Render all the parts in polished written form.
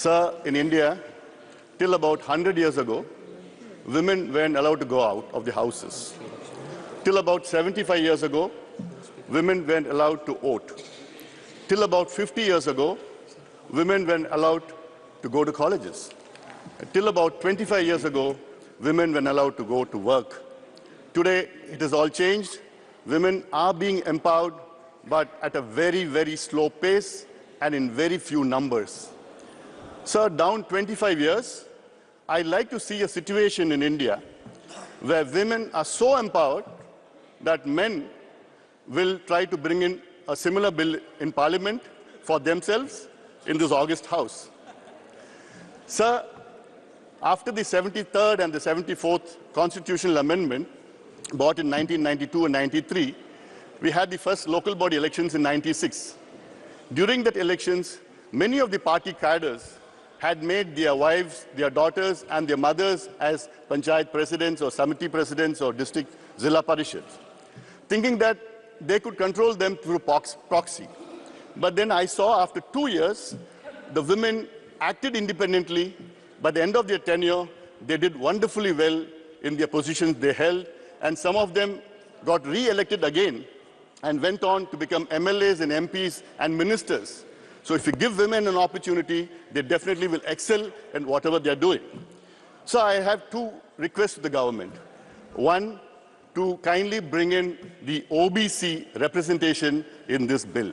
Sir, in India, till about 100 years ago, women weren't allowed to go out of the houses. Till about 75 years ago, women weren't allowed to vote. Till about 50 years ago, women weren't allowed to go to colleges. Till about 25 years ago, women weren't allowed to go to work. Today, it has all changed. Women are being empowered, but at a very, very slow pace and in very few numbers. Sir, down 25 years, I'd like to see a situation in India where women are so empowered that men will try to bring in a similar bill in Parliament for themselves in this August House. Sir, after the 73rd and the 74th constitutional amendment, brought in 1992 and 93, we had the first local body elections in 96. During that elections, many of the party cadres had made their wives, their daughters, and their mothers as panchayat presidents or samiti presidents or district zilla parishads, thinking that they could control them through proxy. But then I saw after 2 years, the women acted independently. By the end of their tenure, they did wonderfully well in their positions they held, and some of them got re-elected again and went on to become MLAs and MPs and ministers. So if you give women an opportunity, they definitely will excel in whatever they're doing. So I have two requests to the government. One, to kindly bring in the OBC representation in this bill.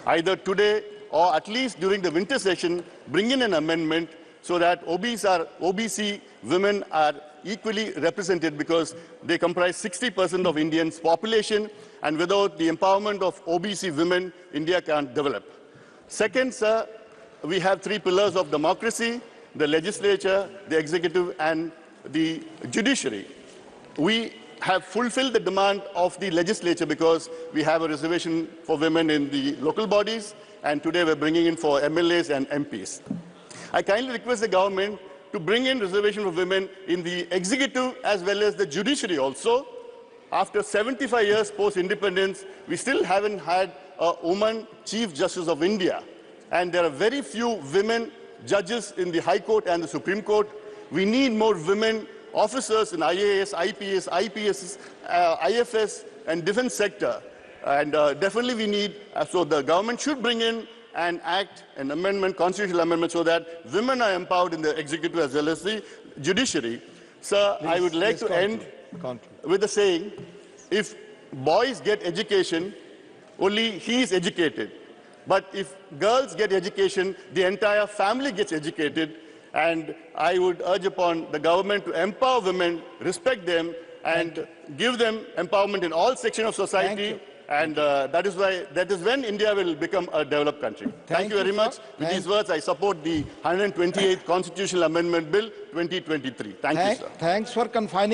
Either today or at least during the winter session, bring in an amendment so that OBC women are equally represented, because they comprise 60% of Indians' population, and without the empowerment of OBC women, India can't develop. Second, sir, we have three pillars of democracy: the legislature, the executive, and the judiciary. We have fulfilled the demand of the legislature because we have a reservation for women in the local bodies, and today we're bringing in for MLAs and MPs. I kindly request the government to bring in reservation for women in the executive as well as the judiciary also. After 75 years post-independence, we still haven't had a woman Chief Justice of India. And there are very few women judges in the High Court and the Supreme Court. We need more women officers in IAS, IPS, IPS, IFS, and defense sector. And definitely we need, so the government should bring in an act, an amendment, constitutional amendment, so that women are empowered in the executive as well as the judiciary. Sir, I would like to end with the saying, if boys get education, only he is educated. But if girls get education, the entire family gets educated. And I would urge upon the government to empower women, respect them, and give them empowerment in all sections of society. And that is when India will become a developed country. Thank you very much. With these words, I support the 128th Constitutional Amendment Bill 2023. Thank you, sir. Thanks for confining